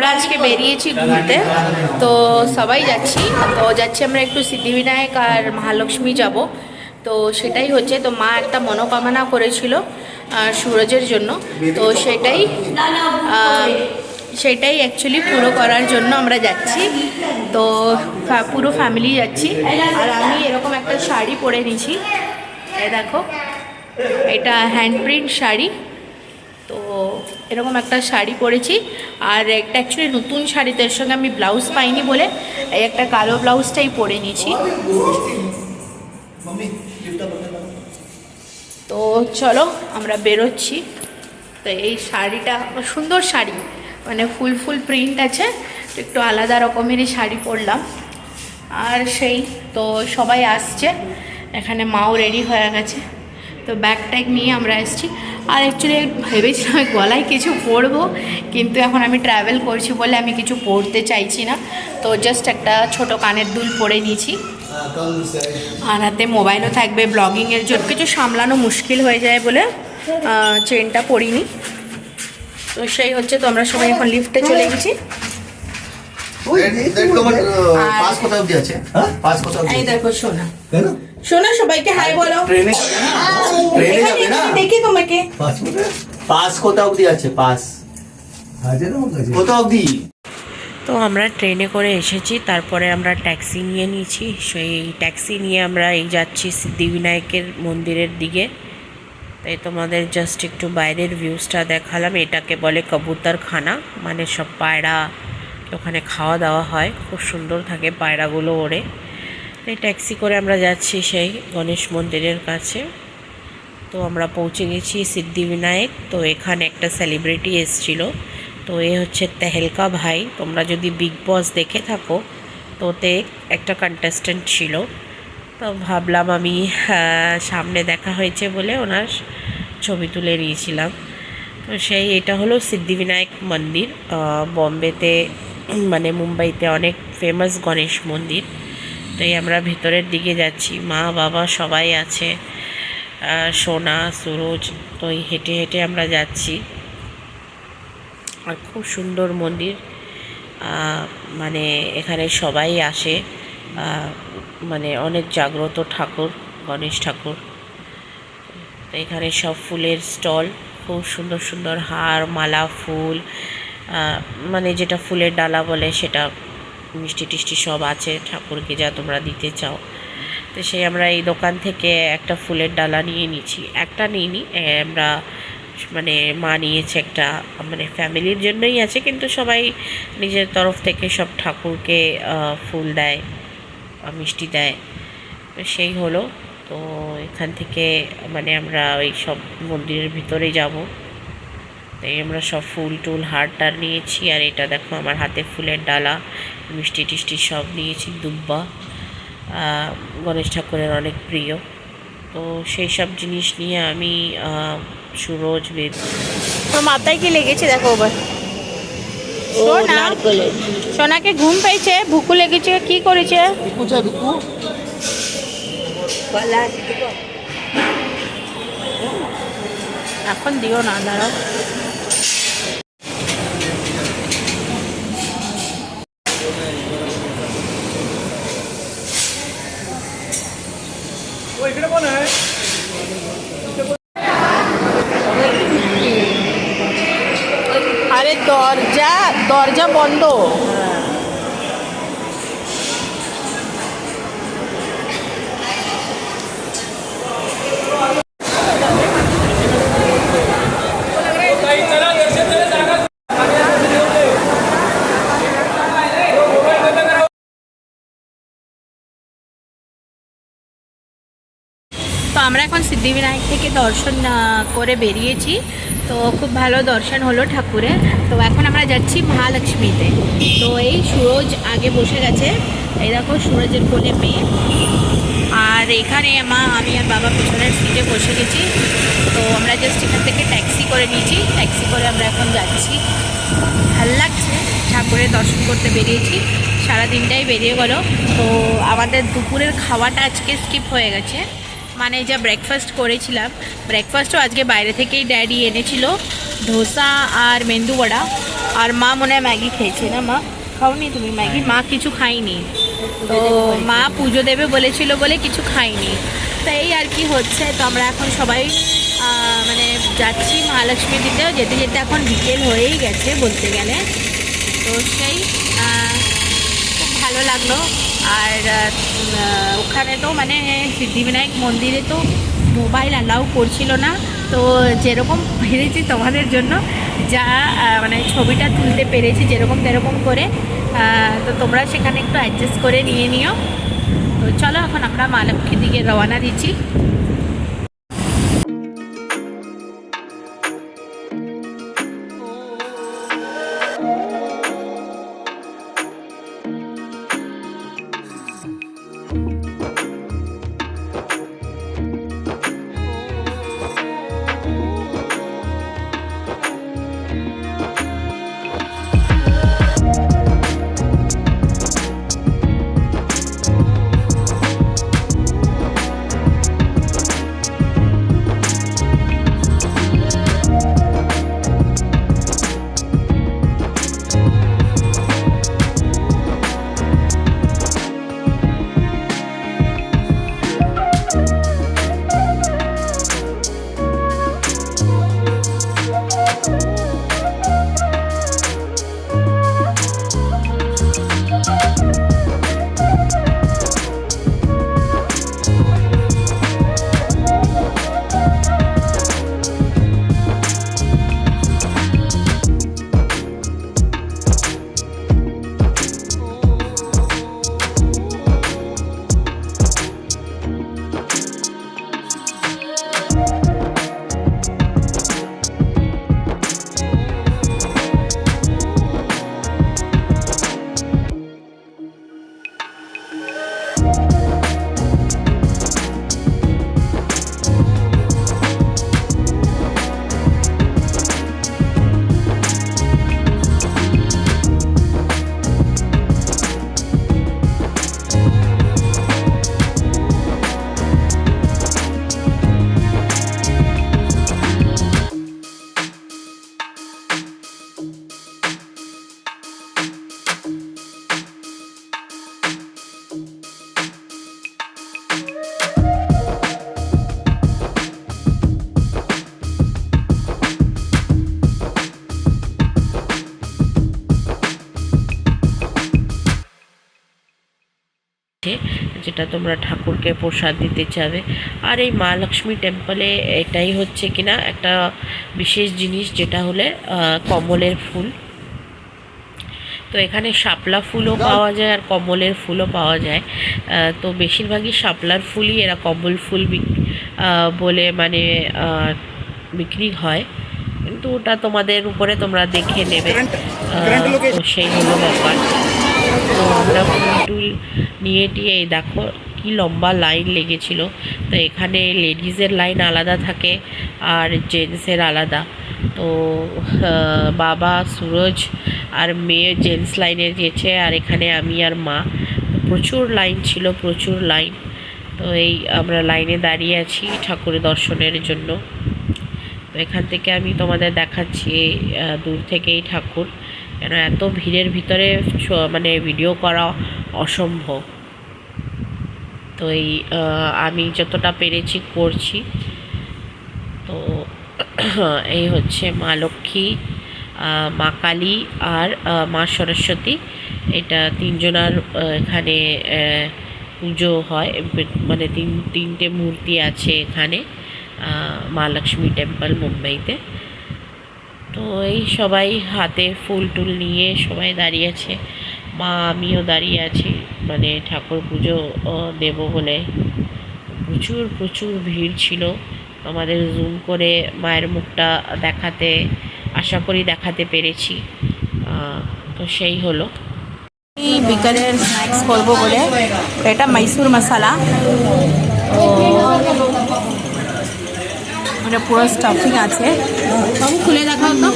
আমরা আজকে বেরিয়েছি ঘুরতে, তো সবাই যাচ্ছি। তো যাচ্ছি আমরা একটু সিদ্ধিবিনায়ক আর মহালক্ষ্মী যাব, তো সেটাই হচ্ছে। তো মা একটা মনোকামনা করেছিল সুরজের জন্য, তো সেটাই অ্যাকচুয়ালি পুরো করার জন্য আমরা যাচ্ছি। তো পুরো ফ্যামিলি যাচ্ছি। আর আমি এরকম একটা শাড়ি পরে নিয়েছি, এই দেখো, এটা হ্যান্ড প্রিন্ট শাড়ি। তো এরকম একটা শাড়ি পরেছি, আর একটা অ্যাকচুয়ালি নতুন শাড়িতে এর সঙ্গে আমি ব্লাউজ পাইনি বলে এই একটা কালো ব্লাউজটাই পরে নিয়েছি। তো চলো আমরা বেরোচ্ছি। তো এই শাড়িটা সুন্দর শাড়ি, মানে ফুল প্রিন্ট আছে, তো একটু আলাদা রকমেরই শাড়ি পরলাম। আর সেই তো সবাই আসছে, এখানে মাও রেডি হয়ে গেছে। তো ব্যাগ ট্যাগ নিয়ে আমরা এসেছি। আর অ্যাকচুয়ালি ভেবেছিলাম গলায় কিছু পরবো, কিন্তু এখন আমি ট্রাভেল করছি বলে আমি কিছু পরতে চাইছি না। তো জাস্ট একটা ছোট কানের দুল পরে নিয়েছি, আর হাতে মোবাইলও থাকবে, ব্লগিংয়ের জন্য কিছু সামলানো মুশকিল হয়ে যায় বলে চেনটা পরিনি। তো সেই হচ্ছে, তো আমরা সবাই এখন লিফটে চলে গেছি। দেখো সোনা, সোনা সবাইকে হাই বলো। দেখি তোমাকে পাস কোথাও অবধি আছে, পাস কোথাও অবধি। তো আমরা ট্রেনে করে এসেছি, তারপরে আমরা ট্যাক্সি নিয়ে নিয়েছি। সেই ট্যাক্সি নিয়ে আমরা এই যাচ্ছি সিদ্ধিবিনায়কের মন্দিরের দিকে। তাই তোমাদের জাস্ট একটু বাইরের ভিউজটা দেখালাম। এটাকে বলে কবুতরখানা, মানে সব পায়রা ওখানে খাওয়া দাওয়া হয়, খুব সুন্দর থাকে পায়রাগুলো ওড়ে। এই ট্যাক্সি করে আমরা যাচ্ছি সেই গণেশ মন্দিরের কাছে। তো আমরা পৌঁছে গেছি সিদ্ধিবিনায়ক। তো এখানে একটা সেলিব্রিটি এসেছিলো, তো এ হচ্ছে তেহেলকা ভাই। তোমরা যদি বিগ বস দেখে থাকো, তো ওতে একটা কন্টেস্টেন্ট ছিল। তো ভাবলাম আমি সামনে দেখা হয়েছে বলে ওনার ছবি তুলে নিয়েছিলাম। তো সেই এটা হলো সিদ্ধিবিনায়ক মন্দির, বম্বেতে মানে মুম্বাইতে অনেক ফেমাস গণেশ মন্দির। তো এই আমরা ভেতরের দিকে যাচ্ছি, মা বাবা সবাই আছে, সোনা সুরজ। তো এই হেঁটে হেঁটে আমরা যাচ্ছি, আর খুব সুন্দর মন্দির। মানে এখানে সবাই আসে, মানে অনেক জাগ্রত ঠাকুর গণেশ ঠাকুর। তো এখানে সব ফুলের স্টল, খুব সুন্দর সুন্দর হার মালা ফুল, মানে যেটা ফুলের ডালা বলে সেটা, মিষ্টি টিষ্টি সব আছে ঠাকুরকে যা তোমরা দিতে চাও। তো সেই আমরা এই দোকান থেকে একটা ফুলের ডালা নিয়ে নিয়েছি, একটা নিইনি আমরা, মানে মা নিয়েছে একটা, মানে ফ্যামিলির জন্যই আছে, কিন্তু সবাই নিজের তরফ থেকে সব ঠাকুরকে ফুল দেয়, মিষ্টি দেয়। তো সেই হলো। তো এখান থেকে মানে আমরা ওই সব মন্দিরের ভিতরে যাব। তাই আমরা সব ফুল টুল হার টার নিয়েছি। আর এটা দেখো আমার হাতে ফুলের ডালা, মিষ্টি টিষ্টি সব নিয়েছি, দুব্বা গণেশ ঠাকুরের অনেক প্রিয়। তো সেই সব জিনিস নিয়ে আমি সুরজ বেদ মাথায় কি লেগেছে দেখো, সোনাকে ঘুম পেয়েছে, ভুকু লেগেছে, কি করেছে এখন দিও না, দাঁড়াও। আরে দরজা বন্ধ। তো আমরা এখন সিদ্ধিবিনায়ক থেকে দর্শন করে বেরিয়েছি। তো খুব ভালো দর্শন হলো ঠাকুরের। তো এখন আমরা যাচ্ছি মহালক্ষ্মীতে। তো এই সুরজ আগে বসে গেছে, এই দেখো সুরজের কোলে মেয়ে, আর এখানে আমি আর বাবা পিছনের সিটে বসে গেছি। তো আমরা জাস্ট এখান থেকে ট্যাক্সি করে নিয়েছি, ট্যাক্সি করে আমরা এখন যাচ্ছি। ভালো লাগছে, ঠাকুরের দর্শন করতে বেরিয়েছি, সারাদিনটাই বেরিয়ে গেল। তো আমাদের দুপুরের খাওয়াটা আজকে স্কিপ হয়ে গেছে, মানে যা ব্রেকফাস্ট করেছিলাম, ব্রেকফাস্টও আজকে বাইরে থেকেই ড্যাডি এনেছিল, ধোসা আর মেন্দু বড়া। আর মা মনে হয় ম্যাগি খেয়েছে না? মা খাওনি তুমি ম্যাগি? মা কিছু খাইনি, তো মা পুজো দেবে বলেছিল বলে কিছু খাইনি। তো এই আর কি হচ্ছে। তো আমরা এখন সবাই মানে যাচ্ছি মহালক্ষ্মী দিতেও, যেতে যেতে এখন বিকেল হয়েই গেছে বলতে গেলে। তো সেই খুব ভালো লাগলো। আর ওখানে তো মানে সিদ্ধিবিনায়ক মন্দিরে তো মোবাইল অ্যালাউ করছিল না। তো যেরকম পেরেছি তোমাদের জন্য যা মানে ছবিটা তুলতে পেরেছি যেরকম তেরকম করে, তো তোমরা সেখানে একটু অ্যাডজাস্ট করে নিয়ে নিও। তো চলো এখন আমরা মহালক্ষ্মীর দিকে রওনা দিচ্ছি। যেটা তোমরা ঠাকুরকে প্রসাদ দিতে চাবে। আর এই মহালক্ষ্মী টেম্পলে এটাই হচ্ছে কিনা একটা বিশেষ জিনিস, যেটা হলে কমলের ফুল। তো এখানে শাপলা ফুলও পাওয়া যায় আর কমলের ফুলও পাওয়া যায়। তো বেশিরভাগই শাপলার ফুলই এরা কমল ফুল বলে মানে বিক্রি হয়, কিন্তু ওটা তোমাদের উপরে, তোমরা দেখে নেবে। তো সেই হলো ব্যাপার। তো আমরা ফুল টুল নিয়ে টিয়ে দেখো কি লম্বা লাইন লেগেছিল। তো এখানে লেডিসের লাইন আলাদা থাকে আর জেন্টসের আলাদা। তো বাবা সুরজ আর মেয়ে জেন্টস লাইনে গেছে, আর এখানে আমি আর মা। প্রচুর লাইন ছিল, প্রচুর লাইন। তো এই আমরা লাইনে দাঁড়িয়ে আছি ঠাকুরের দর্শনের জন্য। তো এখান থেকে আমি তোমাদের দেখাচ্ছি দূর থেকেই ঠাকুর, কেন এত ভিড়ের ভিতরে মানে ভিডিও করা অসম্ভব। তো এই আমি যতটা পেরেছি করছি। তো এই হচ্ছে মা লক্ষ্মী, মা কালী আর মা সরস্বতী, এটা তিনজনার এখানে পুজো হয়। মানে তিনটে মূর্তি আছে এখানে মহালক্ষ্মী টেম্পল মুম্বাইতে। তো এই সবাই হাতে ফুল টুল নিয়ে সবাই দাঁড়িয়ে আছে, মা আমিও দাঁড়িয়ে আছি মানে ঠাকুর পুজো দেব বলে। প্রচুর প্রচুর ভিড় ছিল। আমাদের জুম করে মায়ের মুখটা দেখাতে, আশা করি দেখাতে পেরেছি। তো সেই হলো। বিকালের স্ন্যাক্স করবো বলে এটা মাইসুর মশলা, মানে পুরো স্টাফিং আছে। সব খুলে দেখাও তো।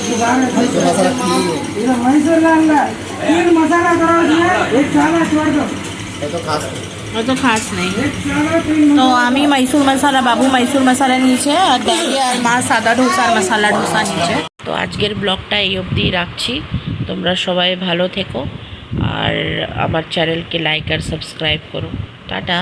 অত খাস নেই। তো আমি মৈসুর মশালা, বাবু মৈসুর মশালা নিয়েছে, আর ড্যাডি আর মা সাদা ডোসা আর মশালা ডোসা নিয়েছে। তো আজকের ব্লগটা এই অবধি রাখছি। তোমরা সবাই ভালো থেকো আর আমার চ্যানেলকে লাইক আর সাবস্ক্রাইব করো। টাটা।